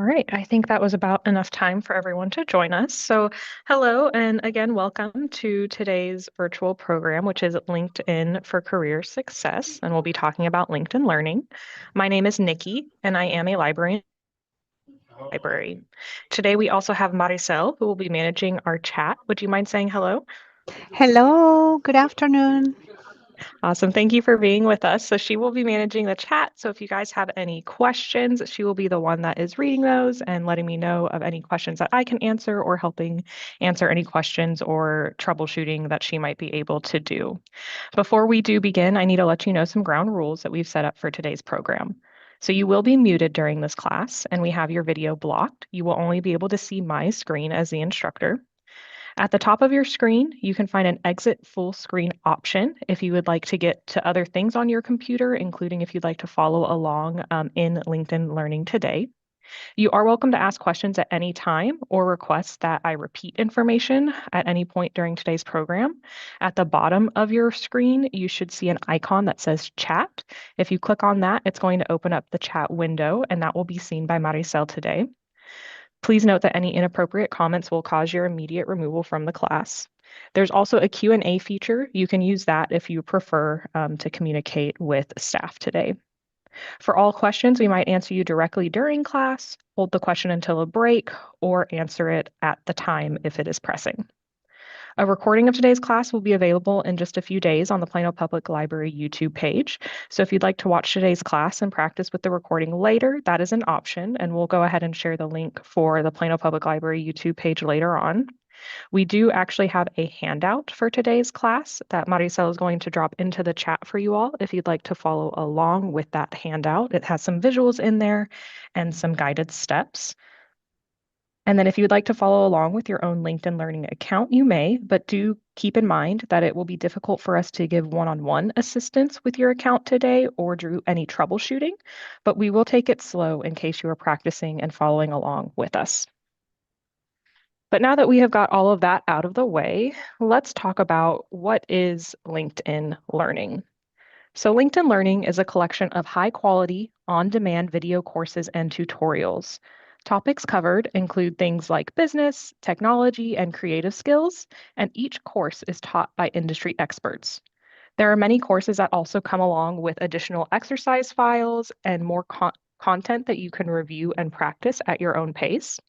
right, I think that was about enough time for everyone to join us. So, hello, and again, welcome to today's virtual program, which is LinkedIn for Career Success. And we'll be talking about LinkedIn Learning. My name is Nikki, and I am a library. Today, we also have Maricel, who will be managing our chat. Would you mind saying hello? Hello, good afternoon. Awesome. Thank you for being with us. So she will be managing the chat. So if you guys have any questions, she will be the one that is reading those and letting me know of any questions that I can answer or helping answer any questions or troubleshooting that she might be able to do. Before we do begin, I need to let you know some ground rules that we've set up for today's program. So you will be muted during this class and we have your video blocked. You will only be able to see my screen as the instructor. At the top of your screen, you can find an exit full screen option if you would like to get to other things on your computer, including if you'd like to follow along in LinkedIn Learning today. You are welcome to ask questions at any time or request that I repeat information at any point during today's program. At the bottom of your screen, you should see an icon that says chat. If you click on that, it's going to open up the chat window, and that will be seen by Maricel today. Please note that any inappropriate comments will cause your immediate removal from the class. There's also a Q&A feature. You can use that if you prefer to communicate with staff today. For all questions, we might answer you directly during class, hold the question until a break, or answer it at the time if it is pressing. A recording of today's class will be available in just a few days on the Plano Public Library YouTube page. So if you'd like to watch today's class and practice with the recording later, that is an option, and we'll go ahead and share the link for the Plano Public Library YouTube page later on. We do actually have a handout for today's class that Maricel is going to drop into the chat for you all if you'd like to follow along with that handout. It has some visuals in there and some guided steps. And then if you'd like to follow along with your own LinkedIn Learning account, you may, but do keep in mind that it will be difficult for us to give one-on-one assistance with your account today or do any troubleshooting, but we will take it slow in case you are practicing and following along with us. But now that we have got all of that out of the way, let's talk about what is LinkedIn Learning. So LinkedIn Learning is a collection of high quality, on-demand video courses and tutorials. Topics covered include things like business, technology, and creative skills, and each course is taught by industry experts. There are many courses that also come along with additional exercise files and more content that you can review and practice at your own pace.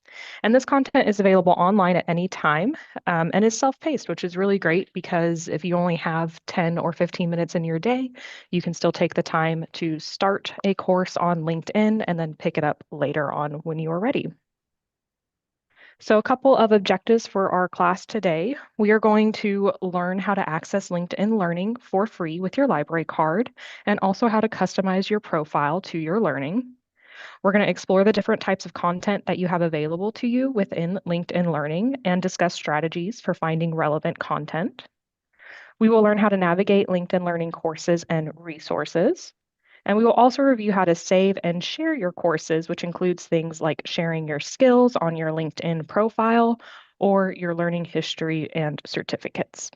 And this content is available online at any time and is self-paced, which is really great because if you only have 10 or 15 minutes in your day, you can still take the time to start a course on LinkedIn and then pick it up later on when you are ready. So a couple of objectives for our class today. We are going to learn how to access LinkedIn Learning for free with your library card and also how to customize your profile to your learning. We're going to explore the different types of content that you have available to you within LinkedIn Learning and discuss strategies for finding relevant content. We will learn how to navigate LinkedIn Learning courses and resources. And we will also review how to save and share your courses, which includes things like sharing your skills on your LinkedIn profile or your learning history and certificates.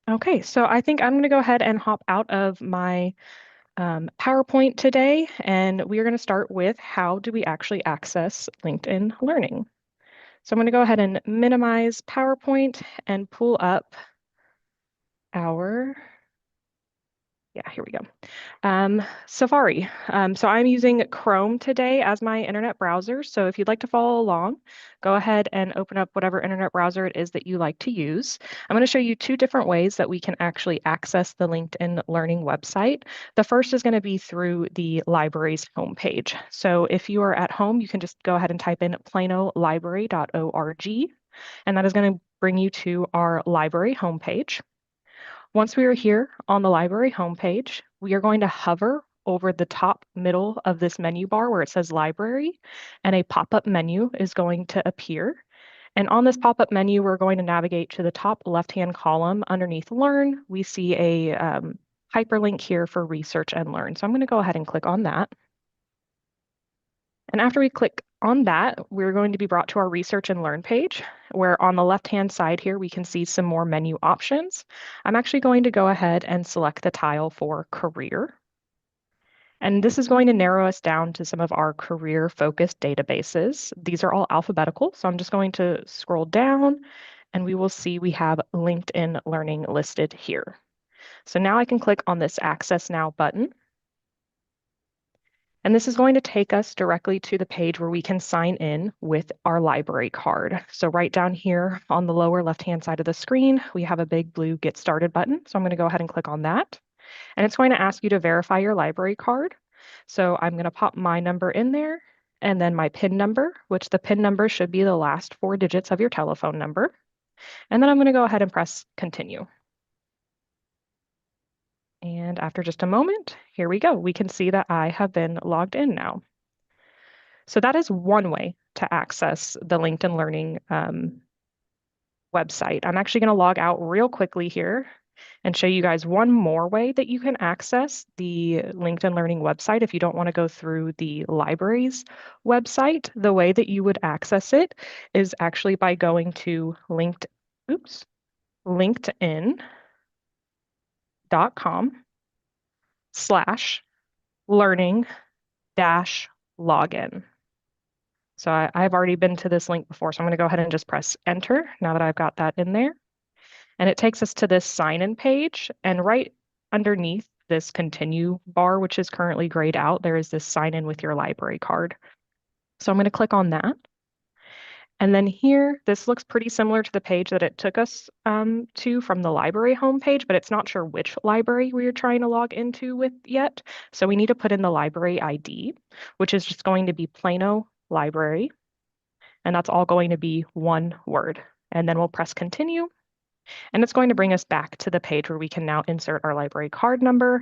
Okay, so I think I'm going to go ahead and hop out of my PowerPoint today, and we are going to start with how do we actually access LinkedIn Learning. So I'm going to go ahead and minimize PowerPoint and pull up our here we go. Safari. So I'm using Chrome today as my internet browser. So if you'd like to follow along, go ahead and open up whatever internet browser it is that you like to use. I'm going to show you two different ways that we can actually access the LinkedIn Learning website. The first is going to be through the library's homepage. So if you are at home, you can just go ahead and type in planolibrary.org, and that is going to bring you to our library homepage. Once we are here on the library homepage, we are going to hover over the top middle of this menu bar where it says library, and a pop-up menu is going to appear. And on this pop-up menu, we're going to navigate to the top left-hand column underneath Learn. We see a hyperlink here for Research and Learn. So I'm going to go ahead and click on that. And after we click on that, we're going to be brought to our Research and Learn page, where on the left-hand side here, we can see some more menu options. I'm actually going to go ahead and select the tile for Career. And this is going to narrow us down to some of our career-focused databases. These are all alphabetical, so I'm just going to scroll down and we will see we have LinkedIn Learning listed here. So now I can click on this Access Now button. And this is going to take us directly to the page where we can sign in with our library card. So right down here on the lower left-hand side of the screen, we have a big blue Get Started button. So I'm going to go ahead and click on that. And it's going to ask you to verify your library card. So I'm going to pop my number in there and then my PIN number, which the PIN number should be the last 4 digits of your telephone number. And then I'm going to go ahead and press Continue. And after just a moment, here we go. We can see that I have been logged in now. So that is one way to access the LinkedIn Learning website. I'm actually going to log out real quickly here and show you guys one more way that you can access the LinkedIn Learning website if you don't want to go through the library's website. The way that you would access it is actually by going to linkedin.com/learning login. So I've already been to this link before, so I'm going to go ahead and just press enter now that I've got that in there. And it takes us to this sign-in page. And right underneath this continue bar, which is currently grayed out, there is this sign in with your library card. So I'm going to click on that. And then here, this looks pretty similar to the page that it took us to from the library homepage, but it's not sure which library we are trying to log into with yet. So we need to put in the library ID, which is just going to be Plano Library. And that's all going to be one word. And then we'll press continue. And it's going to bring us back to the page where we can now insert our library card number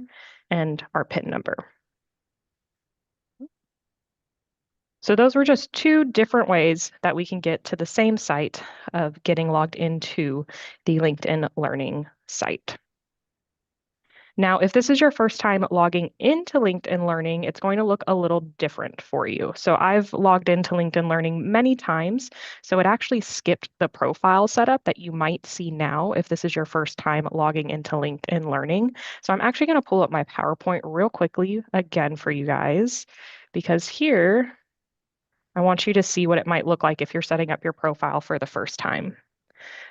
and our PIN number. So those were just two different ways that we can get to the same site of getting logged into the LinkedIn Learning site. Now, if this is your first time logging into LinkedIn Learning, it's going to look a little different for you. So I've logged into LinkedIn Learning many times, so it actually skipped the profile setup that you might see now if this is your first time logging into LinkedIn Learning. So I'm actually going to pull up my PowerPoint real quickly again for you guys, because here I want you to see what it might look like if you're setting up your profile for the first time.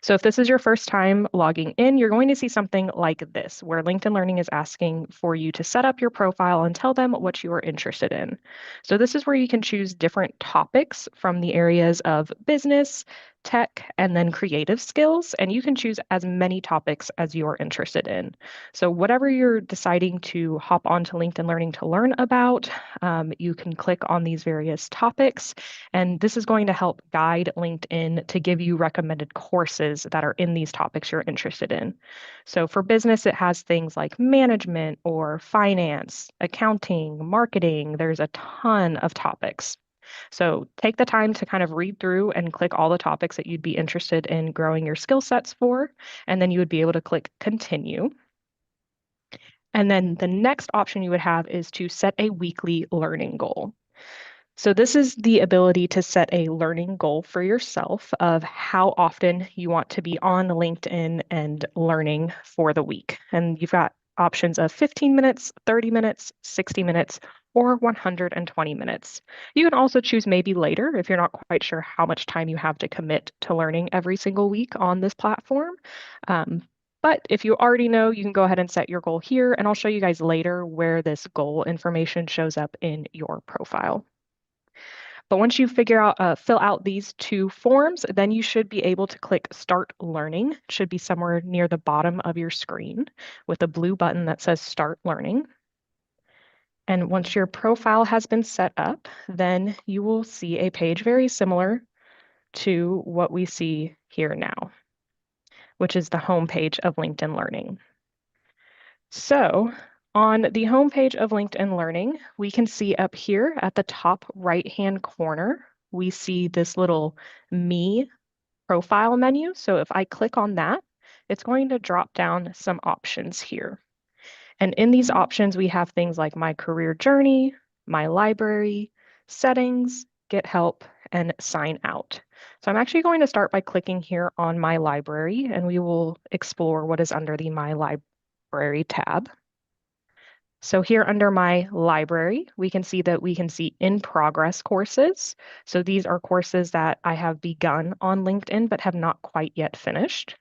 So if this is your first time logging in, you're going to see something like this, where LinkedIn Learning is asking for you to set up your profile and tell them what you are interested in. So this is where you can choose different topics from the areas of business, tech, and then creative skills, and you can choose as many topics as you're interested in. So whatever you're deciding to hop onto LinkedIn Learning to learn about, you can click on these various topics, and this is going to help guide LinkedIn to give you recommended courses that are in these topics you're interested in. So for business, it has things like management or finance, accounting, marketing. There's a ton of topics. So take the time to kind of read through and click all the topics that you'd be interested in growing your skill sets for, and then you would be able to click continue. And then the next option you would have is to set a weekly learning goal. So this is the ability to set a learning goal for yourself of how often you want to be on LinkedIn and learning for the week. And you've got options of 15 minutes, 30 minutes, 60 minutes, or 120 minutes. You can also choose maybe later if you're not quite sure how much time you have to commit to learning every single week on this platform. But if you already know, you can go ahead and set your goal here, and I'll show you guys later where this goal information shows up in your profile. But once you fill out these two forms, then you should be able to click Start Learning. It should be somewhere near the bottom of your screen with a blue button that says Start Learning. And once your profile has been set up, then you will see a page very similar to what we see here now, which is the home page of LinkedIn Learning. So on the homepage of LinkedIn Learning, we can see up here at the top right-hand corner, we see this little Me profile menu. So if I click on that, it's going to drop down some options here. And in these options, we have things like My Career Journey, My Library, Settings, Get Help, and Sign Out. So I'm actually going to start by clicking here on My Library, and we will explore what is under the My Library tab. So here under my library, we can see that we can see in progress courses. So these are courses that I have begun on LinkedIn but have not quite yet finished.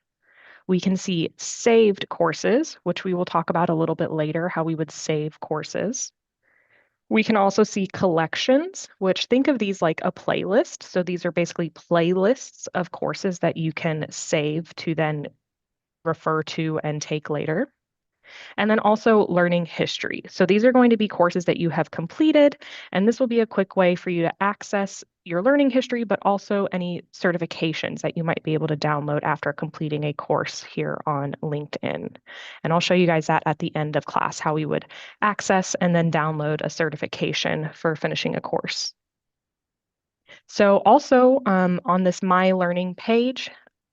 We can see saved courses, which we will talk about a little bit later, how we would save courses. We can also see collections, which think of these like a playlist. So these are basically playlists of courses that you can save to then refer to and take later. And then also learning history. So these are going to be courses that you have completed, and this will be a quick way for you to access your learning history, but also any certifications that you might be able to download after completing a course here on LinkedIn. And I'll show you guys that at the end of class, how we would access and then download a certification for finishing a course. So also on this My Learning page,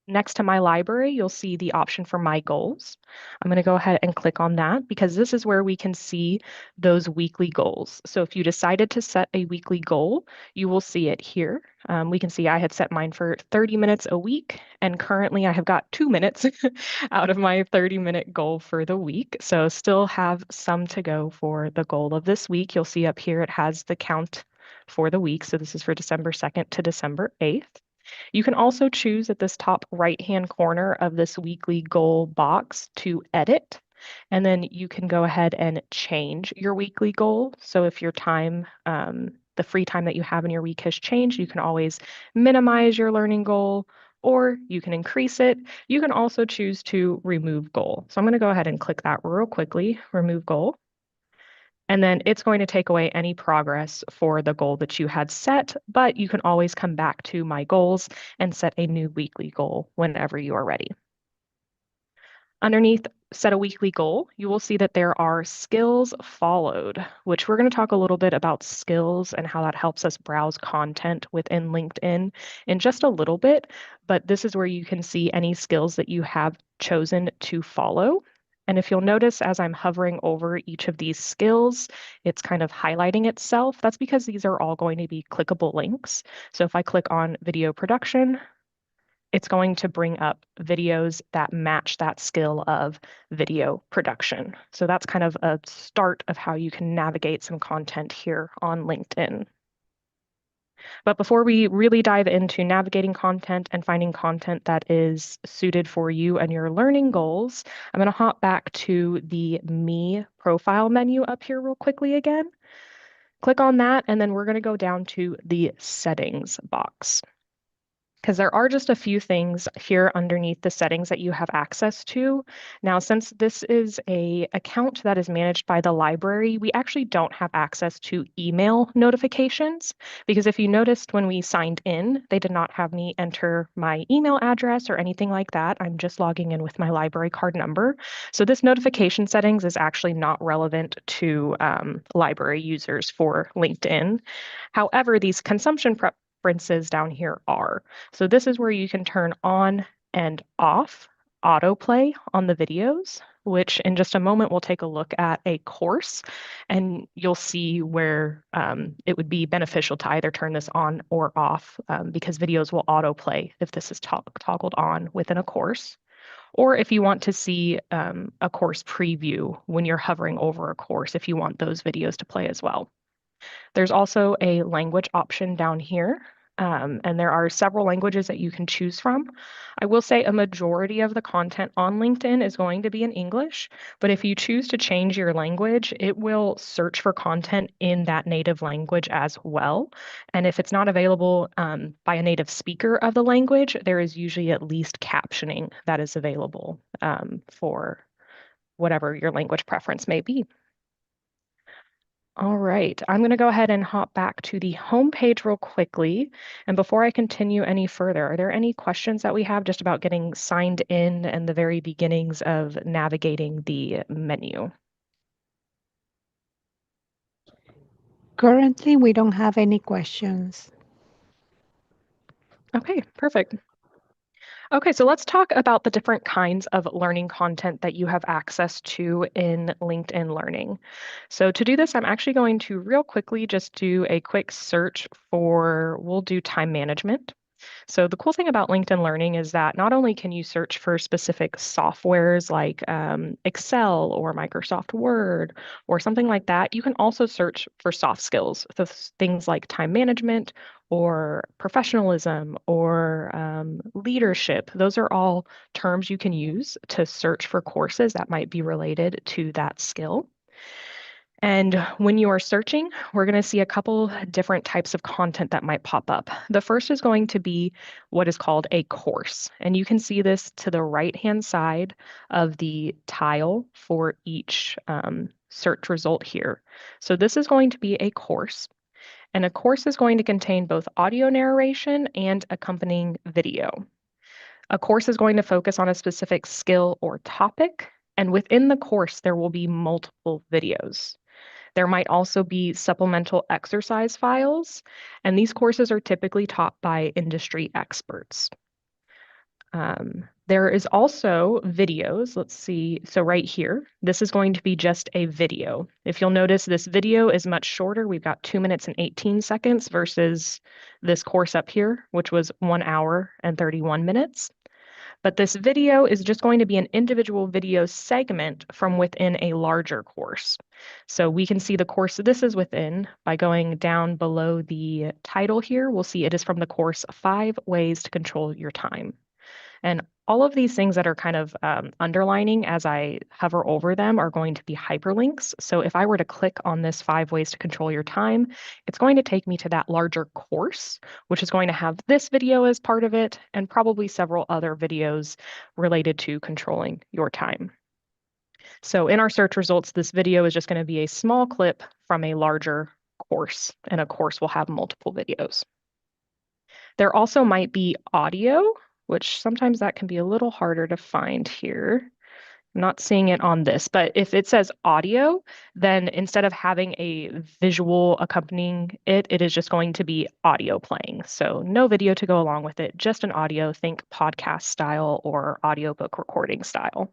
next to my library, you'll see the option for My Goals. I'm going to go ahead and click on that because this is where we can see those weekly goals. So if you decided to set a weekly goal, you will see it here. We can see I had set mine for 30 minutes a week, and currently I have got 2 minutes out of my 30-minute goal for the week. So still have some to go for the goal of this week. You'll see up here it has the count for the week. So this is for December 2nd to December 8th. You can also choose at this top right-hand corner of this weekly goal box to edit. And then you can go ahead and change your weekly goal. So if your time, the free time that you have in your week has changed, you can always minimize your learning goal or you can increase it. You can also choose to remove goal. So I'm going to go ahead and click that real quickly, remove goal. And then it's going to take away any progress for the goal that you had set, but you can always come back to my goals and set a new weekly goal whenever you are ready. Underneath set a weekly goal, you will see that there are skills followed, which we're going to talk a little bit about skills and how that helps us browse content within LinkedIn in just a little bit. But this is where you can see any skills that you have chosen to follow. And if you'll notice, as I'm hovering over each of these skills, it's kind of highlighting itself. That's because these are all going to be clickable links. So if I click on video production, it's going to bring up videos that match that skill of video production. So that's kind of a start of how you can navigate some content here on LinkedIn. But before we really dive into navigating content and finding content that is suited for you and your learning goals, I'm going to hop back to the Me profile menu up here real quickly again. Click on that, and then we're going to go down to the settings box, because there are just a few things here underneath the settings that you have access to. Now, since this is an account that is managed by the library, we actually don't have access to email notifications, because if you noticed when we signed in, they did not have me enter my email address or anything like that. I'm just logging in with my library card number. So this notification settings is actually not relevant to library users for LinkedIn. However, these consumption preferences down here are. So this is where you can turn on and off autoplay on the videos, which in just a moment we'll take a look at a course, and you'll see where it would be beneficial to either turn this on or off, because videos will autoplay if this is toggled on within a course. Or if you want to see a course preview when you're hovering over a course, if you want those videos to play as well. There's also a language option down here, and there are several languages that you can choose from. I will say a majority of the content on LinkedIn is going to be in English, but if you choose to change your language, it will search for content in that native language as well. And if it's not available by a native speaker of the language, there is usually at least captioning that is available for whatever your language preference may be. All right, I'm going to go ahead and hop back to the home page real quickly. And before I continue any further, are there any questions that we have just about getting signed in and the very beginnings of navigating the menu? Currently, we don't have any questions. Okay, perfect. Okay, so let's talk about the different kinds of learning content that you have access to in LinkedIn Learning. So to do this, I'm actually going to real quickly just do a quick search for, we'll do time management. So the cool thing about LinkedIn Learning is that not only can you search for specific softwares like Excel or Microsoft Word or something like that, you can also search for soft skills, so things like time management or professionalism or leadership. Those are all terms you can use to search for courses that might be related to that skill. And when you are searching, we're going to see a couple different types of content that might pop up. The first is going to be what is called a course. And you can see this to the right-hand side of the tile for each search result here. So this is going to be a course. And a course is going to contain both audio narration and accompanying video. A course is going to focus on a specific skill or topic. And within the course, there will be multiple videos. There might also be supplemental exercise files, and these courses are typically taught by industry experts. There is also videos. Let's see. So right here, this is going to be just a video. If you'll notice, this video is much shorter. We've got 2 minutes and 18 seconds versus this course up here, which was 1 hour and 31 minutes. But this video is just going to be an individual video segment from within a larger course. So we can see the course this is within by going down below the title here. We'll see it is from the course 5 Ways to Control Your Time. And all of these things that are kind of underlining as I hover over them are going to be hyperlinks. So if I were to click on this 5 Ways to Control Your Time, it's going to take me to that larger course, which is going to have this video as part of it and probably several other videos related to controlling your time. So in our search results, this video is just going to be a small clip from a larger course, and a course will have multiple videos. There also might be audio, which sometimes that can be a little harder to find here. I'm not seeing it on this, but if it says audio, then instead of having a visual accompanying it, it is just going to be audio playing. So no video to go along with it, just an audio, think podcast style or audiobook recording style.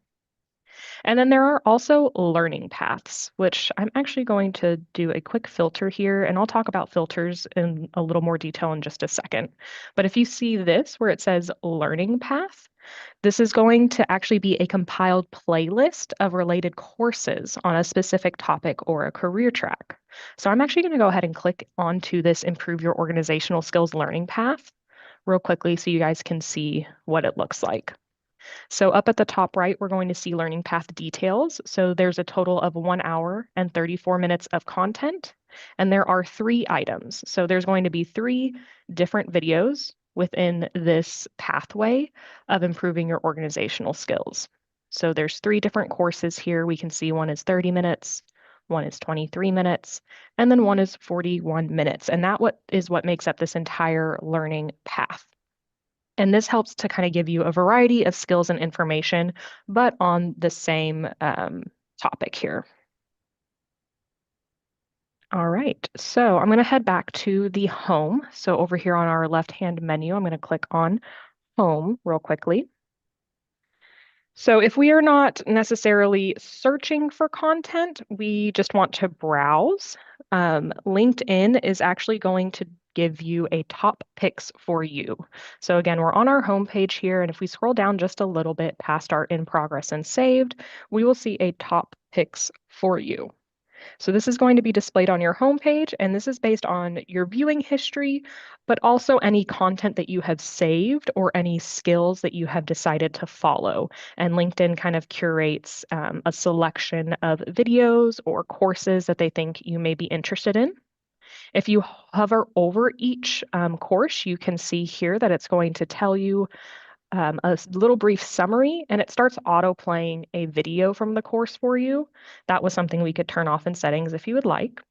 And then there are also learning paths, which I'm actually going to do a quick filter here, and I'll talk about filters in a little more detail in just a second. But if you see this where it says learning path, this is going to actually be a compiled playlist of related courses on a specific topic or a career track. So I'm actually going to go ahead and click onto this Improve Your Organizational Skills learning path real quickly so you guys can see what it looks like. So up at the top right, we're going to see learning path details. So there's a total of 1 hour and 34 minutes of content, and there are 3 items. So there's going to be 3 different videos within this pathway of improving your organizational skills. So there's 3 different courses here. We can see one is 30 minutes, one is 23 minutes, and then one is 41 minutes. And that is what makes up this entire learning path. And this helps to kind of give you a variety of skills and information, but on the same topic here. All right, so I'm going to head back to the home. So over here on our left-hand menu, I'm going to click on home real quickly. So if we are not necessarily searching for content, we just want to browse, LinkedIn is actually going to give you a top picks for you. So again, we're on our homepage here, and if we scroll down just a little bit past our in progress and saved, we will see a top picks for you. So this is going to be displayed on your homepage, and this is based on your viewing history, but also any content that you have saved or any skills that you have decided to follow. And LinkedIn kind of curates a selection of videos or courses that they think you may be interested in. If you hover over each course, you can see here that it's going to tell you a little brief summary, and it starts auto playing a video from the course for you. That was something we could turn off in settings if you would like.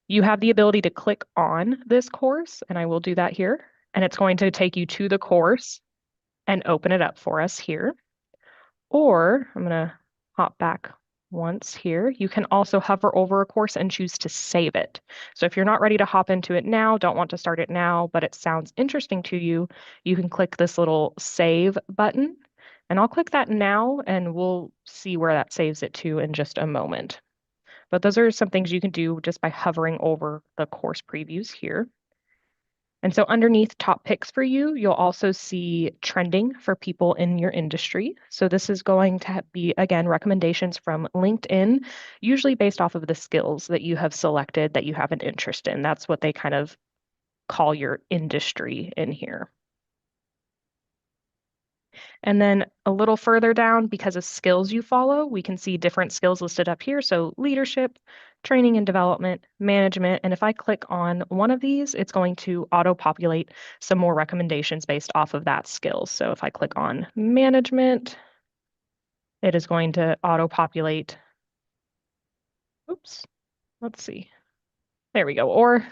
You have the ability to click on this course, and I will do that here, and it's going to take you to the course and open it up for us here. Or I'm going to hop back once here. You can also hover over a course and choose to save it. So if you're not ready to hop into it now, don't want to start it now, but it sounds interesting to you, you can click this little save button. And I'll click that now, and we'll see where that saves it to in just a moment. But those are some things you can do just by hovering over the course previews here. And so underneath top picks for you, you'll also see trending for people in your industry. So this is going to be, again, recommendations from LinkedIn, usually based off of the skills that you have selected that you have an interest in. That's what they kind of call your industry in here. And then a little further down, because of skills you follow, we can see different skills listed up here. So leadership, training and development, management. And if I click on one of these, it's going to auto-populate some more recommendations based off of that skill. So if I click on management, it is going to auto-populate. Oops, let's see. There we go. Or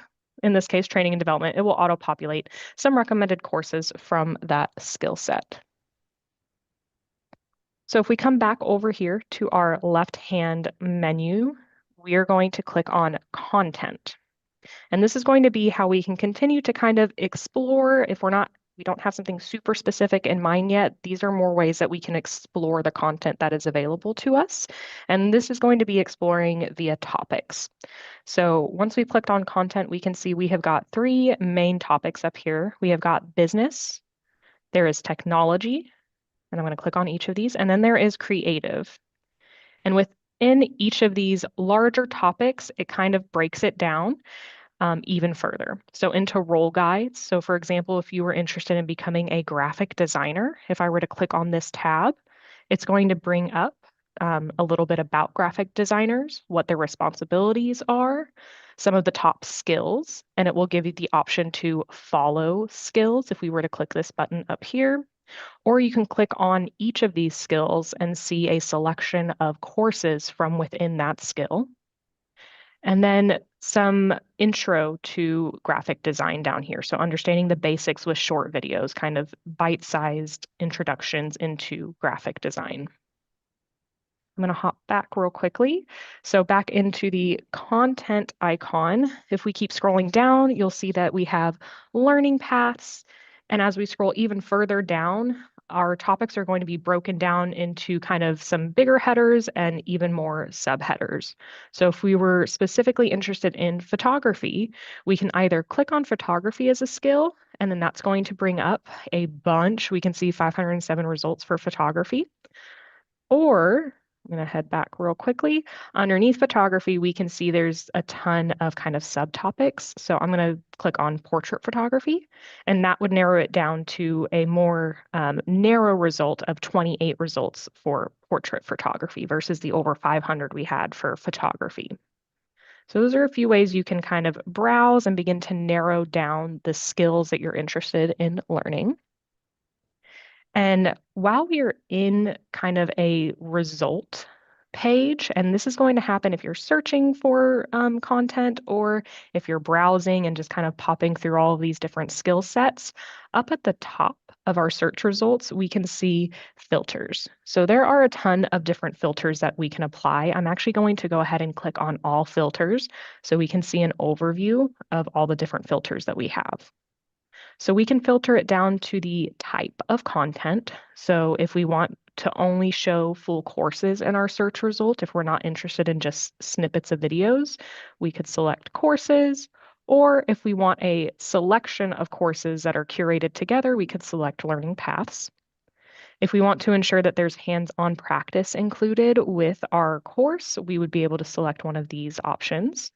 in this case, training and development, it will auto-populate some recommended courses from that skill set. So if we come back over here to our left-hand menu, we are going to click on content. And this is going to be how we can continue to kind of explore if we don't have something super specific in mind yet. These are more ways that we can explore the content that is available to us. And this is going to be exploring via topics. So once we've clicked on content, we can see we have got three main topics up here. We have got business, there is technology, and I'm going to click on each of these. And then there is creative. And within each of these larger topics, it kind of breaks it down even further. So into role guides. So for example, if you were interested in becoming a graphic designer, if I were to click on this tab, it's going to bring up a little bit about graphic designers, what their responsibilities are, some of the top skills, and it will give you the option to follow skills if we were to click this button up here. Or you can click on each of these skills and see a selection of courses from within that skill. And then some intro to graphic design down here. So understanding the basics with short videos, kind of bite-sized introductions into graphic design. I'm going to hop back real quickly. So back into the content icon, if we keep scrolling down, you'll see that we have learning paths. And as we scroll even further down, our topics are going to be broken down into kind of some bigger headers and even more subheaders. So if we were specifically interested in photography, we can either click on photography as a skill, and then that's going to bring up a bunch. We can see 507 results for photography. Or I'm going to head back real quickly. Underneath photography, we can see there's a ton of kind of subtopics. So I'm going to click on portrait photography, and that would narrow it down to a more narrow result of 28 results for portrait photography versus the over 500 we had for photography. So those are a few ways you can kind of browse and begin to narrow down the skills that you're interested in learning. And while we're in kind of a result page, and this is going to happen if you're searching for content or if you're browsing and just kind of popping through all of these different skill sets, up at the top of our search results, we can see filters. So there are a ton of different filters that we can apply. I'm actually going to go ahead and click on all filters so we can see an overview of all the different filters that we have. So we can filter it down to the type of content. So if we want to only show full courses in our search result, if we're not interested in just snippets of videos, we could select courses. Or if we want a selection of courses that are curated together, we could select learning paths. If we want to ensure that there's hands-on practice included with our course, we would be able to select one of these options.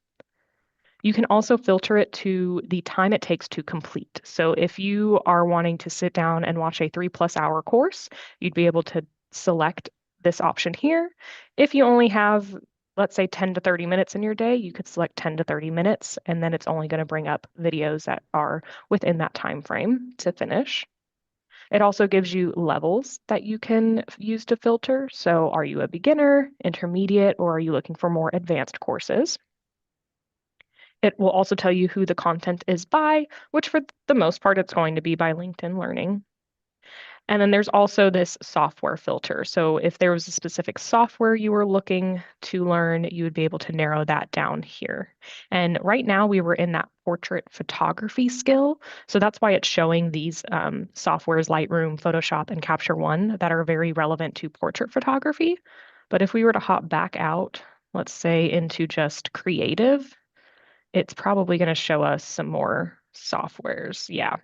You can also filter it to the time it takes to complete. So if you are wanting to sit down and watch a 3+ hour course, you'd be able to select this option here. If you only have, let's say 10 to 30 minutes in your day, you could select 10 to 30 minutes, and then it's only going to bring up videos that are within that time frame to finish. It also gives you levels that you can use to filter. So are you a beginner, intermediate, or are you looking for more advanced courses? It will also tell you who the content is by, which for the most part, it's going to be by LinkedIn Learning. And then there's also this software filter. So if there was a specific software you were looking to learn, you would be able to narrow that down here. And right now we were in that portrait photography skill. So that's why it's showing these softwares, Lightroom, Photoshop, and Capture One that are very relevant to portrait photography. But if we were to hop back out, let's say into just creative, it's probably going to show us some more softwares. Yeah.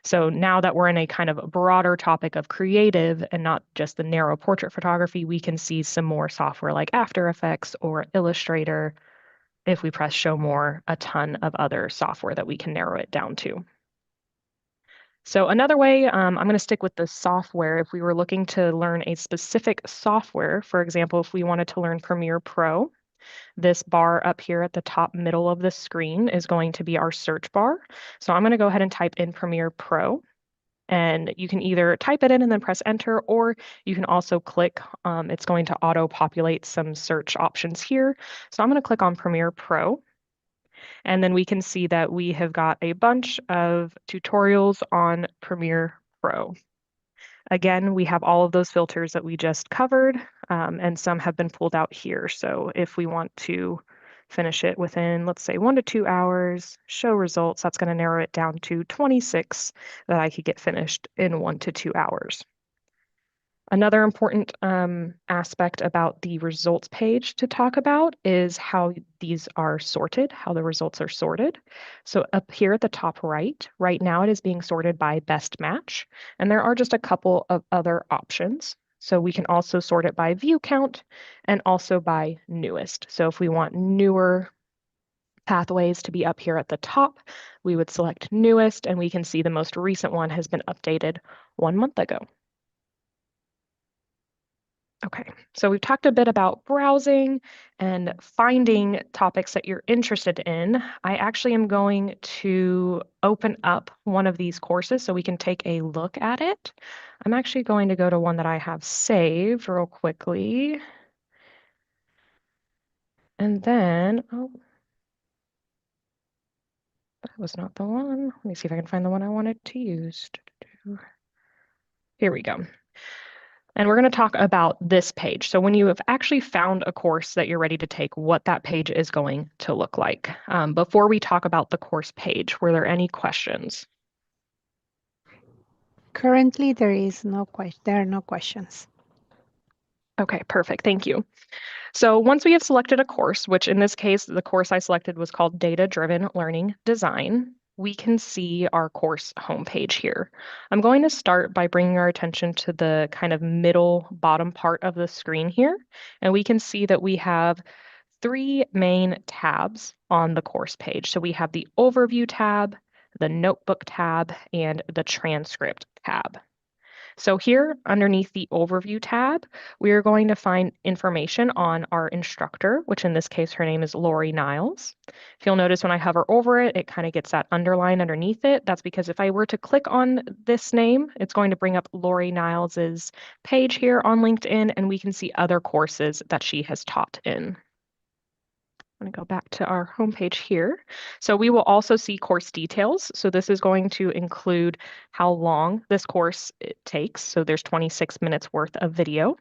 So now that we're in a kind of broader topic of creative and not just the narrow portrait photography, we can see some more software like After Effects or Illustrator. If we press show more, a ton of other software that we can narrow it down to. So another way, I'm going to stick with the software. If we were looking to learn a specific software, for example, if we wanted to learn Premiere Pro, this bar up here at the top middle of the screen is going to be our search bar. So I'm going to go ahead and type in Premiere Pro. And you can either type it in and then press enter, or you can also click, it's going to auto-populate some search options here. So I'm going to click on Premiere Pro. And then we can see that we have got a bunch of tutorials on Premiere Pro. Again, we have all of those filters that we just covered, and some have been pulled out here. So if we want to finish it within, let's say, 1 to 2 hours, show results, that's going to narrow it down to 26 that I could get finished in 1 to 2 hours. Another important aspect about the results page to talk about is how these are sorted, how the results are sorted. So up here at the top right now it is being sorted by best match, and there are just a couple of other options. So we can also sort it by view count and also by newest. So if we want newer pathways to be up here at the top, we would select newest, and we can see the most recent one has been updated 1 month ago. Okay, so we've talked a bit about browsing and finding topics that you're interested in. I actually am going to open up one of these courses so we can take a look at it. I'm actually going to go to one that I have saved real quickly. And then, oh, that was not the one. Let me see if I can find the one I wanted to use. Here we go. And we're going to talk about this page. So when you have actually found a course that you're ready to take, what that page is going to look like. Before we talk about the course page, were there any questions? Currently, there are no questions. Okay, perfect. Thank you. So once we have selected a course, which in this case, the course I selected was called Data-Driven Learning Design, we can see our course homepage here. I'm going to start by bringing our attention to the kind of middle bottom part of the screen here, and we can see that we have three main tabs on the course page. So we have the Overview tab, the Notebook tab, and the Transcript tab. So here underneath the Overview tab, we are going to find information on our instructor, which in this case, her name is Lori Niles. If you'll notice when I hover over it, it kind of gets that underline underneath it. That's because if I were to click on this name, it's going to bring up Lori Niles's page here on LinkedIn, and we can see other courses that she has taught in. I'm going to go back to our homepage here. So we will also see course details. So this is going to include how long this course it takes. So there's 26 minutes worth of video,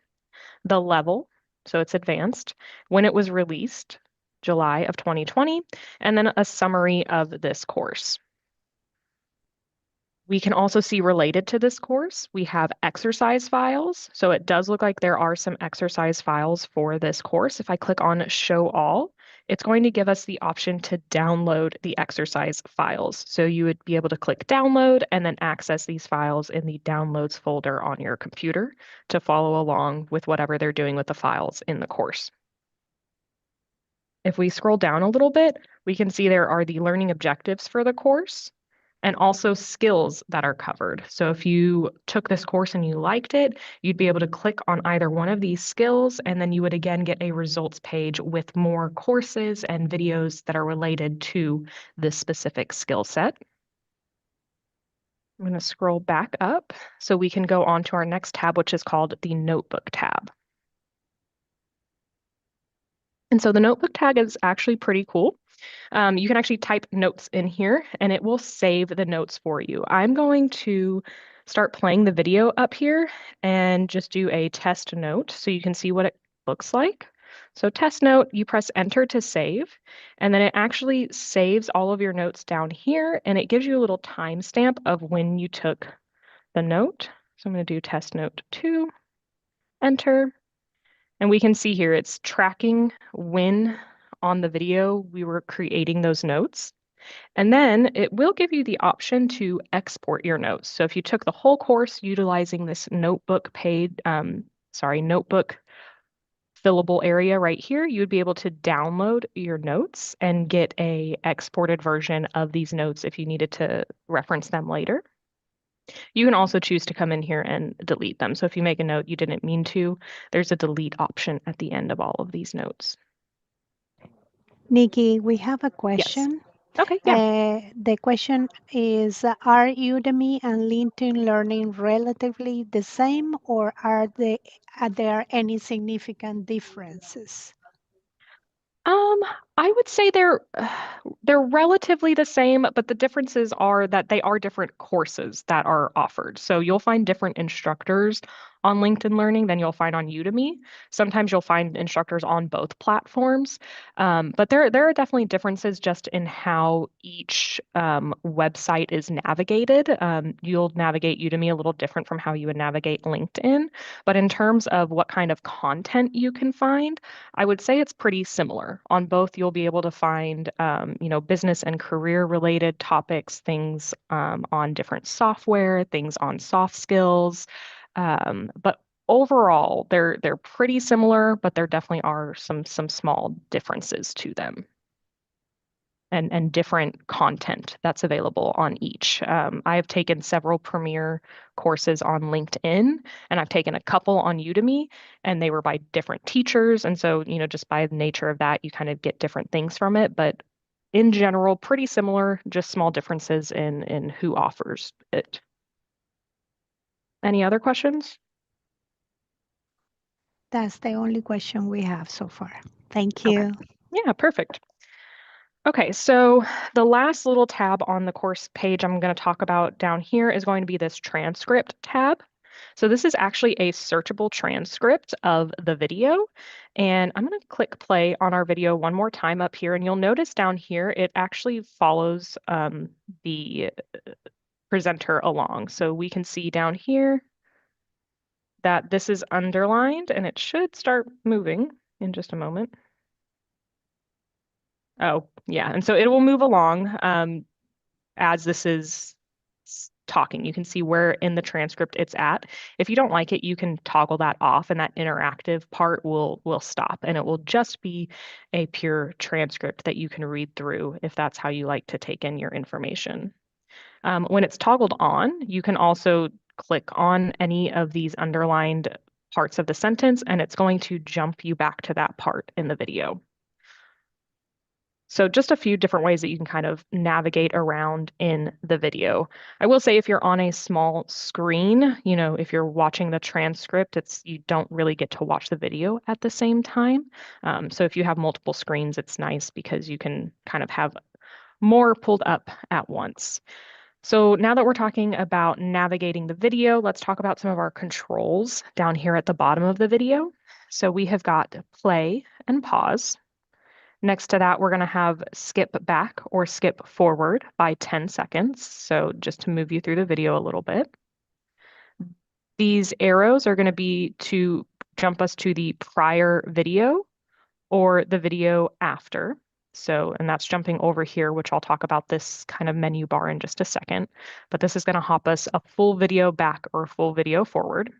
the level, so it's advanced, when it was released, July of 2020, and then a summary of this course. We can also see related to this course, we have exercise files. So it does look like there are some exercise files for this course. If I click on Show All, it's going to give us the option to download the exercise files. So you would be able to click download and then access these files in the downloads folder on your computer to follow along with whatever they're doing with the files in the course. If we scroll down a little bit, we can see there are the learning objectives for the course and also skills that are covered. So if you took this course and you liked it, you'd be able to click on either one of these skills, and then you would again get a results page with more courses and videos that are related to this specific skill set. I'm going to scroll back up so we can go on to our next tab, which is called the Notebook tab. And so the Notebook tag is actually pretty cool. You can actually type notes in here and it will save the notes for you. I'm going to start playing the video up here and just do a test note so you can see what it looks like. So test note, you press enter to save, and then it actually saves all of your notes down here and it gives you a little timestamp of when you took the note. So I'm going to do test note 2, enter. And we can see here it's tracking when on the video we were creating those notes. And then it will give you the option to export your notes. So if you took the whole course utilizing this notebook paid, notebook fillable area right here, you would be able to download your notes and get a exported version of these notes if you needed to reference them later. You can also choose to come in here and delete them. So if you make a note you didn't mean to, there's a delete option at the end of all of these notes. Nikki, we have a Yes. question. Okay, yeah. The question is, are Udemy and LinkedIn Learning relatively the same, or are there any significant differences? Um, I would say they're relatively the same, but the differences are that they are different courses that are offered. So you'll find different instructors on LinkedIn Learning than you'll find on Udemy. Sometimes you'll find instructors on both platforms, but there are definitely differences just in how each website is navigated. You'll navigate Udemy a little different from how you would navigate LinkedIn, but in terms of what kind of content you can find, I would say it's pretty similar. On both, you'll be able to find, business and career related topics, things on different software, things on soft skills. But overall, they're pretty similar, but there definitely are some small differences to them and different content that's available on each. I have taken several premier courses on LinkedIn, and I've taken a couple on Udemy, and they were by different teachers. And so, just by the nature of that, you kind of get different things from it. But in general, pretty similar, just small differences in who offers it. Any other questions? That's the only question we have so far. Thank Okay. you. Yeah, perfect. Okay, so the last little tab on the course page I'm going to talk about down here is going to be this transcript tab. So this is actually a searchable transcript of the video. And I'm going to click play on our video one more time up here. And you'll notice down here, it actually follows the presenter along. So we can see down here that this is underlined and it should start moving in just a moment. Oh, yeah. And so it will move along. As this is talking. You can see where in the transcript it's at. If you don't like it, you can toggle that off and that interactive part will stop and it will just be a pure transcript that you can read through if that's how you like to take in your information. When it's toggled on, you can also click on any of these underlined parts of the sentence and it's going to jump you back to that part in the video. So just a few different ways that you can kind of navigate around in the video. I will say if you're on a small screen, if you're watching the transcript, you don't really get to watch the video at the same time. So if you have multiple screens, it's nice because you can kind of have more pulled up at once. So now that we're talking about navigating the video, let's talk about some of our controls down here at the bottom of the video. So we have got play and pause. Next to that, we're going to have skip back or skip forward by 10 seconds. So just to move you through the video a little bit. These arrows are going to be to jump us to the prior video or the video after. So, and that's jumping over here, which I'll talk about this kind of menu bar in just a second. But this is going to hop us a full video back or a full video forward.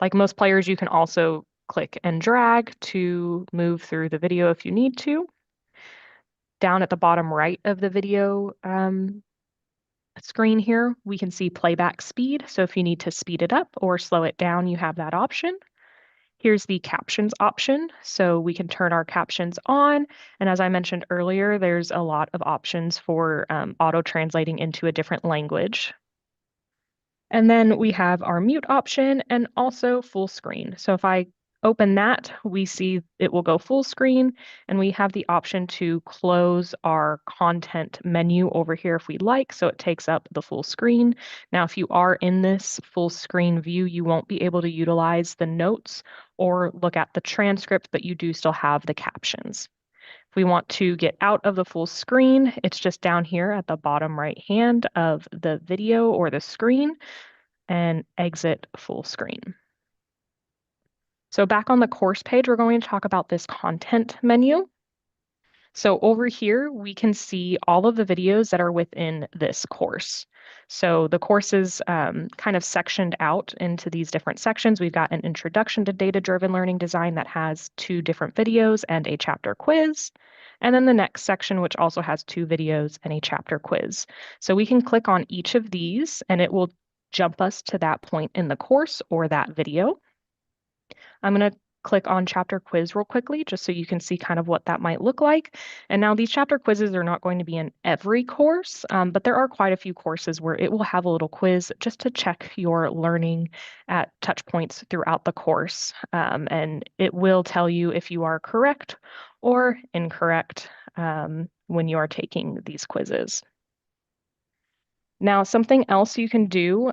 Like most players, you can also click and drag to move through the video if you need to. Down at the bottom right of the video screen here, we can see playback speed. So if you need to speed it up or slow it down, you have that option. Here's the captions option. So we can turn our captions on. And as I mentioned earlier, there's a lot of options for auto translating into a different language. And then we have our mute option and also full screen. So if I open that, we see it will go full screen and we have the option to close our content menu over here if we like. So it takes up the full screen. Now, if you are in this full screen view, you won't be able to utilize the notes or look at the transcript, but you do still have the captions. If we want to get out of the full screen, it's just down here at the bottom right hand of the video or the screen and exit full screen. So back on the course page, we're going to talk about this content menu. So over here, we can see all of the videos that are within this course. So the course is kind of sectioned out into these different sections. We've got an introduction to data-driven learning design that has 2 different videos and a chapter quiz. And then the next section, which also has 2 videos and a chapter quiz. So we can click on each of these and it will jump us to that point in the course or that video. I'm going to click on chapter quiz real quickly, just so you can see kind of what that might look like. And now these chapter quizzes are not going to be in every course, but there are quite a few courses where it will have a little quiz just to check your learning at touch points throughout the course. And it will tell you if you are correct or incorrect when you are taking these quizzes. Now, something else you can do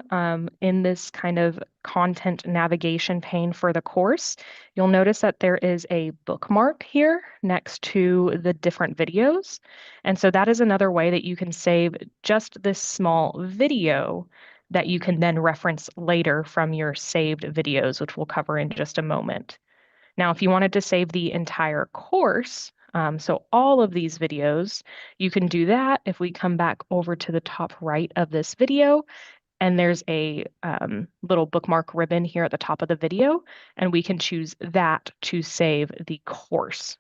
in this kind of content navigation pane for the course, you'll notice that there is a bookmark here next to the different videos. And so that is another way that you can save just this small video that you can then reference later from your saved videos, which we'll cover in just a moment. Now, if you wanted to save the entire course, so all of these videos, you can do that if we come back over to the top right of this video, and there's a little bookmark ribbon here at the top of the video, and we can choose that to save the course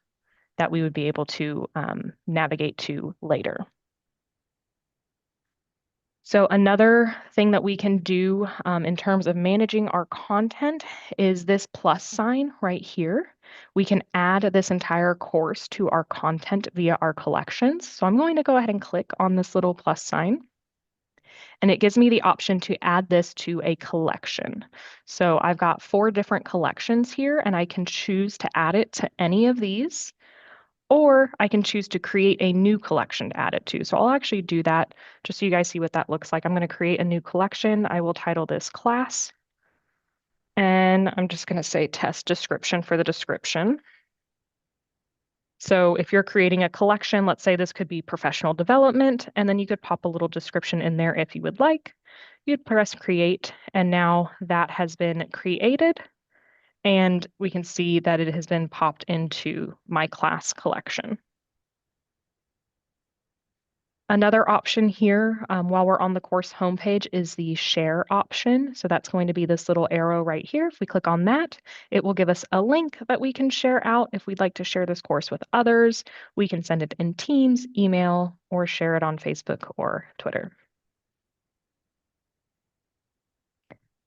that we would be able to navigate to later. So another thing that we can do in terms of managing our content is this plus sign right here. We can add this entire course to our content via our collections. So I'm going to go ahead and click on this little plus sign. And it gives me the option to add this to a collection. So I've got 4 different collections here, and I can choose to add it to any of these. Or I can choose to create a new collection to add it to. So I'll actually do that just so you guys see what that looks like. I'm going to create a new collection. I will title this class. And I'm just going to say test description for the description. So if you're creating a collection, let's say this could be professional development, and then you could pop a little description in there if you would like. You'd press create, and now that has been created. And we can see that it has been popped into my class collection. Another option here while we're on the course homepage is the share option. So that's going to be this little arrow right here. If we click on that, it will give us a link that we can share out. If we'd like to share this course with others, we can send it in Teams, email, or share it on Facebook or Twitter.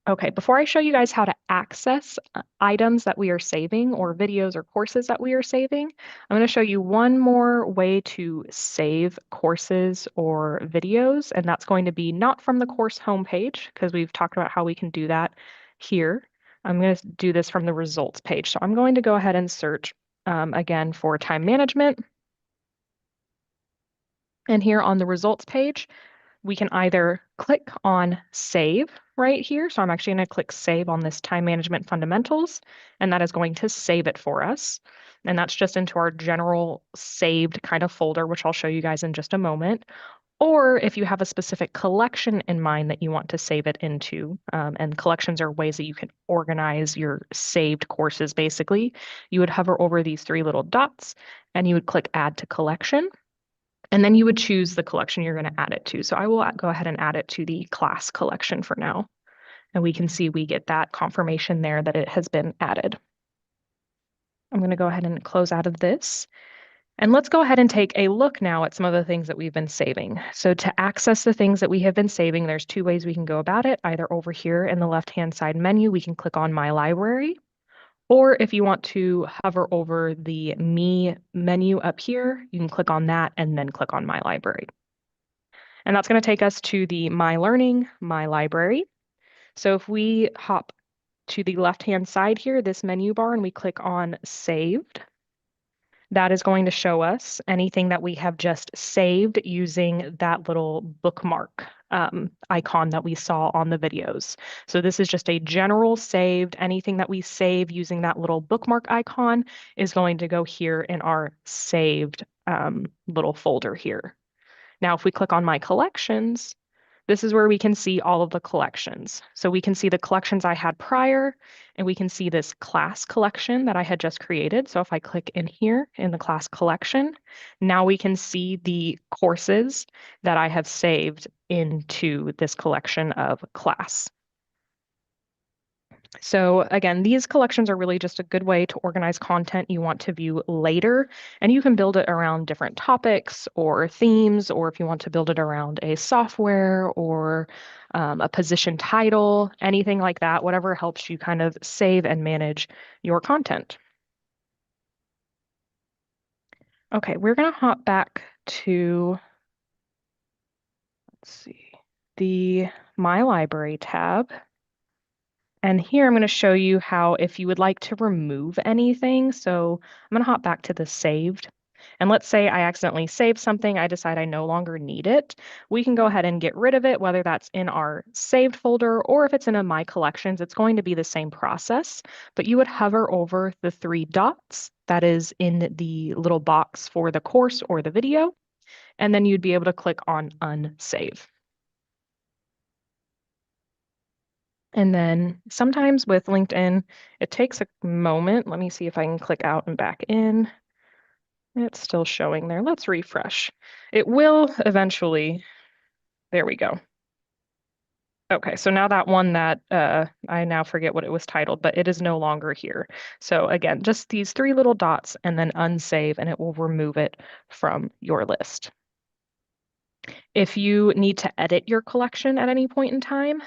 Okay, before I show you guys how to access items that we are saving or videos or courses that we are saving, I'm going to show you one more way to save courses or videos, and that's going to be not from the course homepage, because we've talked about how we can do that here. I'm going to do this from the results page. So I'm going to go ahead and search again for time management. And here on the results page, we can either click on save right here. So I'm actually going to click save on this time management fundamentals, and that is going to save it for us. And that's just into our general saved kind of folder, which I'll show you guys in just a moment. Or if you have a specific collection in mind that you want to save it into, and collections are ways that you can organize your saved courses, basically, you would hover over these 3 little dots and you would click add to collection. And then you would choose the collection you're going to add it to. So I will go ahead and add it to the class collection for now. And we can see we get that confirmation there that it has been added. I'm going to go ahead and close out of this. And let's go ahead and take a look now at some of the things that we've been saving. So to access the things that we have been saving, there's 2 ways we can go about it. Either over here in the left-hand side menu, we can click on My Library. Or if you want to hover over the Me menu up here, you can click on that and then click on My Library. And that's going to take us to the My Learning, My Library. So if we hop to the left-hand side here, this menu bar, and we click on Saved, that is going to show us anything that we have just saved using that little bookmark icon that we saw on the videos. So this is just a general saved. Anything that we save using that little bookmark icon is going to go here in our saved little folder here. Now, if we click on My Collections, This is where we can see all of the collections. So we can see the collections I had prior, and we can see this class collection that I had just created. So if I click in here in the class collection, now we can see the courses that I have saved into this collection of class. So again, these collections are really just a good way to organize content you want to view later, and you can build it around different topics or themes, or if you want to build it around a software or a position title, anything like that, whatever helps you kind of save and manage your content. Okay, we're going to hop back to, let's see, the My Library tab. And here I'm going to show you how if you would like to remove anything. So I'm going to hop back to the saved. And let's say I accidentally saved something, I decide I no longer need it. We can go ahead and get rid of it, whether that's in our saved folder or if it's in a My Collections, it's going to be the same process. But you would hover over the three dots that is in the little box for the course or the video, and then you'd be able to click on Unsave. And then sometimes with LinkedIn, it takes a moment. Let me see if I can click out and back in. It's still showing there. Let's refresh. It will eventually. There we go. Okay, so now that one that I now forget what it was titled, but it is no longer here. So again, just these three little dots and then unsave, and it will remove it from your list. If you need to edit your collection at any point in time,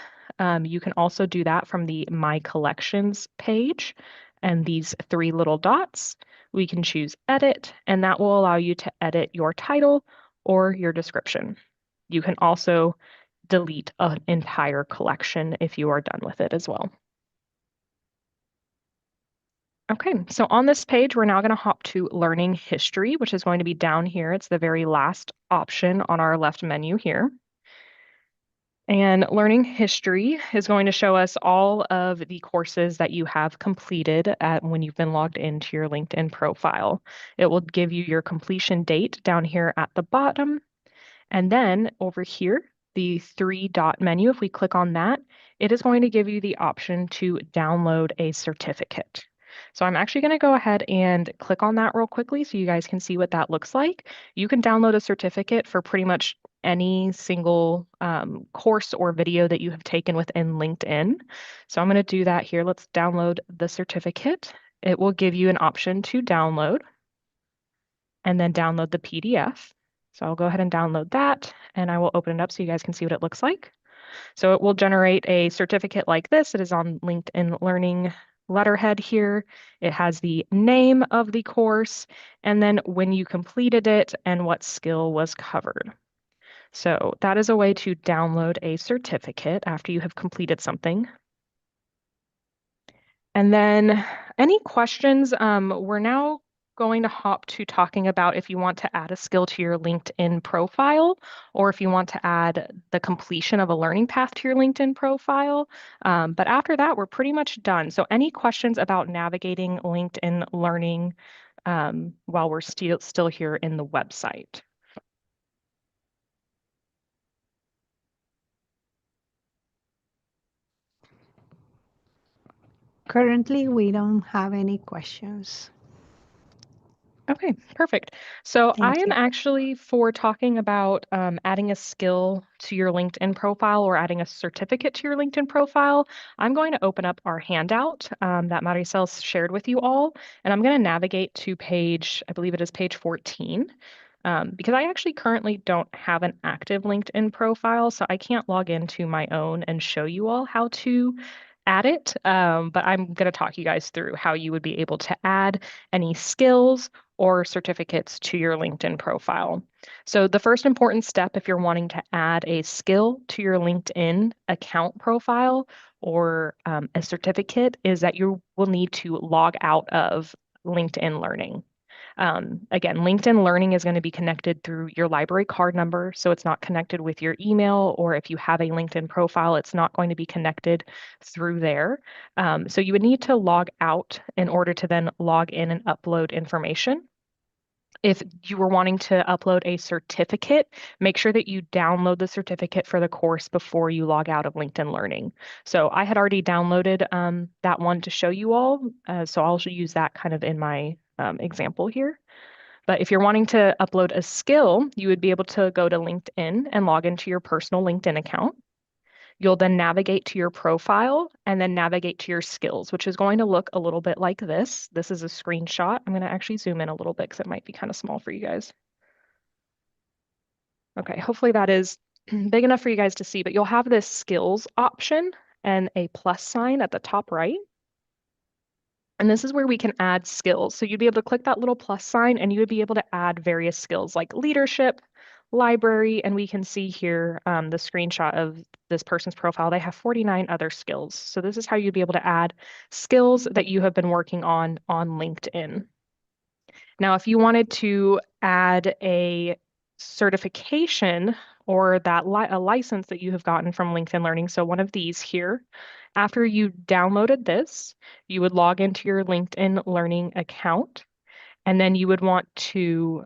you can also do that from the My Collections page. And these three little dots, we can choose Edit, and that will allow you to edit your title or your description. You can also delete an entire collection if you are done with it as well. Okay, so on this page, we're now going to hop to Learning History, which is going to be down here. It's the very last option on our left menu here. And Learning History is going to show us all of the courses that you have completed when you've been logged into your LinkedIn profile. It will give you your completion date down here at the bottom. And then over here, the three-dot menu, if we click on that, it is going to give you the option to download a certificate. So I'm actually going to go ahead and click on that real quickly so you guys can see what that looks like. You can download a certificate for pretty much any single course or video that you have taken within LinkedIn. So I'm going to do that here. Let's download the certificate. It will give you an option to download and then download the PDF. So I'll go ahead and download that and I will open it up so you guys can see what it looks like. So it will generate a certificate like this. It is on LinkedIn Learning letterhead here. It has the name of the course and then when you completed it and what skill was covered. So that is a way to download a certificate after you have completed something. And then any questions? We're now going to hop to talking about if you want to add a skill to your LinkedIn profile or if you want to add the completion of a learning path to your LinkedIn profile. But after that, we're pretty much done. So any questions about navigating LinkedIn Learning while we're still here in the website? Currently, we don't have any questions. Okay, perfect. So I Thank am you. actually for talking about adding a skill to your LinkedIn profile or adding a certificate to your LinkedIn profile. I'm going to open up our handout that Maricel shared with you all, and I'm going to navigate to page, I believe it is page 14, because I actually currently don't have an active LinkedIn profile, so I can't log into my own and show you all how to add it. But I'm going to talk you guys through how you would be able to add any skills or certificates to your LinkedIn profile. So the first important step if you're wanting to add a skill to your LinkedIn account profile or a certificate is that you will need to log out of LinkedIn Learning. Again, LinkedIn Learning is going to be connected through your library card number, so it's not connected with your email, or if you have a LinkedIn profile, it's not going to be connected through there. So you would need to log out in order to then log in and upload information. If you were wanting to upload a certificate, make sure that you download the certificate for the course before you log out of LinkedIn Learning. So I had already downloaded that one to show you all. So I'll use that kind of in my example here. But if you're wanting to upload a skill, you would be able to go to LinkedIn and log into your personal LinkedIn account. You'll then navigate to your profile and then navigate to your skills, which is going to look a little bit like this. This is a screenshot. I'm going to actually zoom in a little bit because it might be kind of small for you guys. Okay, hopefully that is big enough for you guys to see, but you'll have this skills option and a plus sign at the top right. And this is where we can add skills. So you'd be able to click that little plus sign and you would be able to add various skills like leadership, library, and we can see here the screenshot of this person's profile. They have 49 other skills. So this is how you'd be able to add skills that you have been working on LinkedIn. Now, if you wanted to add a certification or a license that you have gotten from LinkedIn Learning, so one of these here, after you downloaded this, you would log into your LinkedIn Learning account, and then you would want to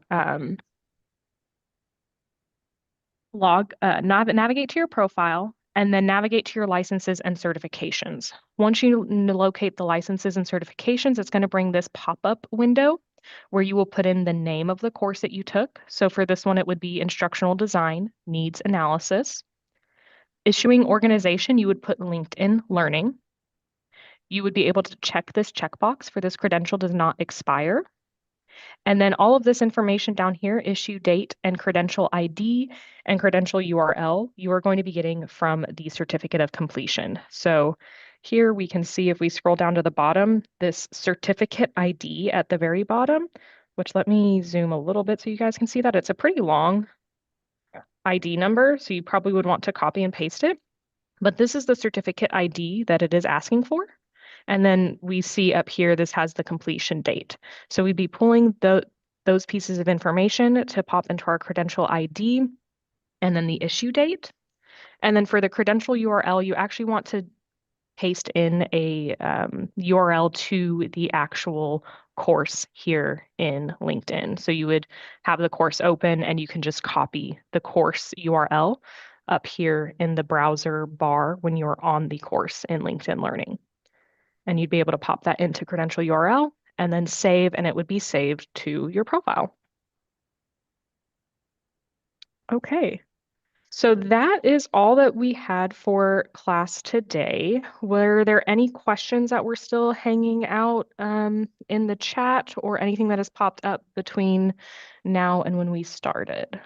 navigate to your profile and then navigate to your licenses and certifications. Once you locate the licenses and certifications, it's going to bring this pop-up window where you will put in the name of the course that you took. So for this one, it would be Instructional Design Needs Analysis. Issuing organization, you would put LinkedIn Learning. You would be able to check this checkbox for this credential does not expire. And then all of this information down here, issue date and credential ID and credential URL, you are going to be getting from the certificate of completion. So here we can see if we scroll down to the bottom, this certificate ID at the very bottom, which let me zoom a little bit so you guys can see that. It's a pretty long ID number, so you probably would want to copy and paste it. But this is the certificate ID that it is asking for. And then we see up here, this has the completion date. So we'd be pulling those pieces of information to pop into our credential ID and then the issue date. And then for the credential URL, you actually want to paste in a URL to the actual course here in LinkedIn. So you would have the course open and you can just copy the course URL up here in the browser bar when you're on the course in LinkedIn Learning. And you'd be able to pop that into credential URL and then save, and it would be saved to your profile. Okay. So that is all that we had for class today. Were there any questions that were still hanging out in the chat or anything that has popped up between now and when we started?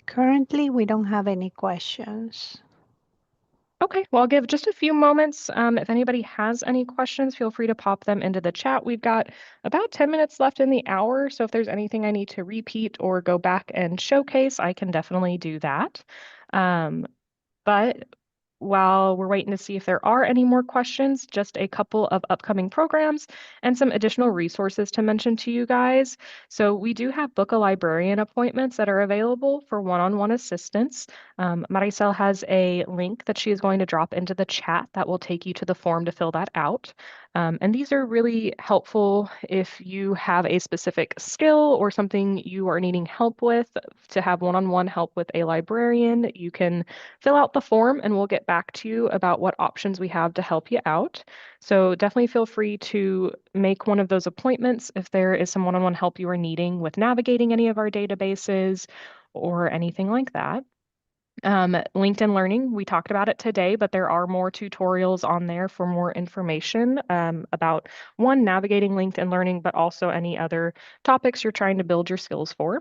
Currently, we don't have any questions. Okay, well, I'll give just a few moments. If anybody has any questions, feel free to pop them into the chat. We've got about 10 minutes left in the hour, so if there's anything I need to repeat or go back and showcase, I can definitely do that. But while we're waiting to see if there are any more questions, just a couple of upcoming programs and some additional resources to mention to you guys. So we do have book a librarian appointments that are available for one-on-one assistance. Maricel has a link that she is going to drop into the chat that will take you to the form to fill that out. And these are really helpful if you have a specific skill or something you are needing help with to have one-on-one help with a librarian. You can fill out the form and we'll get back to you about what options we have to help you out. So definitely feel free to make one of those appointments if there is some one-on-one help you are needing with navigating any of our databases or anything like that. LinkedIn Learning, we talked about it today, but there are more tutorials on there for more information about one, navigating LinkedIn Learning, but also any other topics you're trying to build your skills for.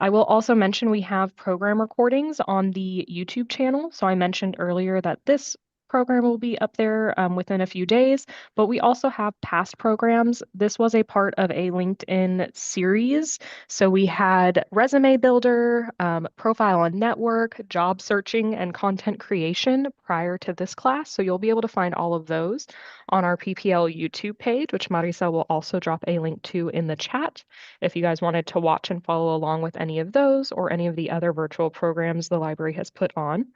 I will also mention we have program recordings on the YouTube channel. So I mentioned earlier that this program will be up there within a few days, but we also have past programs. This was a part of a LinkedIn series. So we had resume builder, profile and network, job searching, and content creation prior to this class. So you'll be able to find all of those on our PPL YouTube page, which Marisa will also drop a link to in the chat if you guys wanted to watch and follow along with any of those or any of the other virtual programs the library has put on.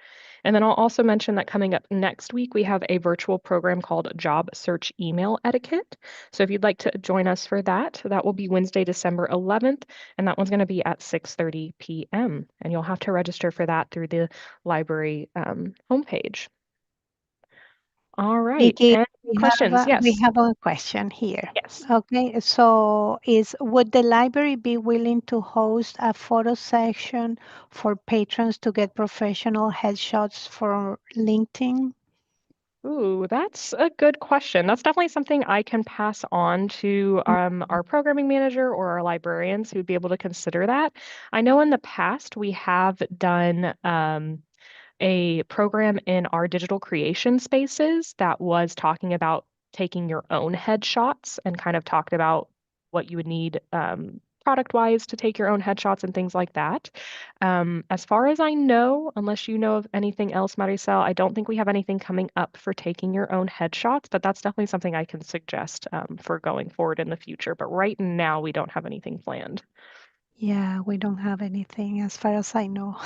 And then I'll also mention that coming up next next week we have a virtual program called Job Search Email Etiquette. So if you'd like to join us for that, that will be Wednesday, December 11th, and that one's going to be at 6:30 p.m. And you'll have to register for that through the library homepage. All right. Vicky, Any questions? we Yes. have a question here. Yes. Okay, so would the library be willing to host a photo section for patrons to get professional headshots for LinkedIn? Ooh, that's a good question. That's definitely something I can pass on to our programming manager or our librarians who'd be able to consider that. I know in the past we have done a program in our digital creation spaces that was talking about taking your own headshots and kind of talked about what you would need product wise to take your own headshots and things like that. As far as I know, unless you know of anything else, Maricel, I don't think we have anything coming up for taking your own headshots, but that's definitely something I can suggest for going forward in the future. But right now, we don't have anything planned. Yeah, we don't have anything as far as I know.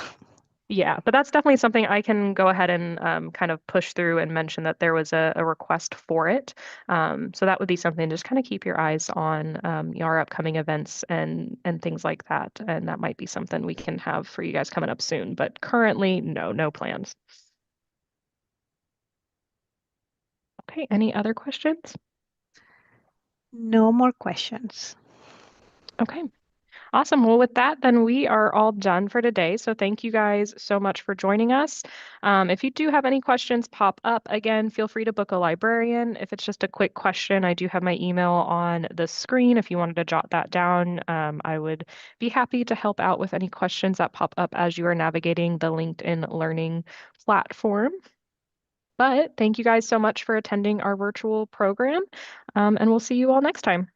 Yeah, but that's definitely something I can go ahead and kind of push through and mention that there was a request for it. So that would be something just kind of keep your eyes on our upcoming events and things like that. And that might be something we can have for you guys coming up soon. But currently, no plans. Okay, any other questions? No more questions. Okay. Awesome. Well, with that, then we are all done for today. So thank you guys so much for joining us. If you do have any questions pop up, again, feel free to book a librarian. If it's just a quick question, I do have my email on the screen. If you wanted to jot that down, I would be happy to help out with any questions that pop up as you are navigating the LinkedIn Learning platform. But thank you guys so much for attending our virtual program, and we'll see you all next time.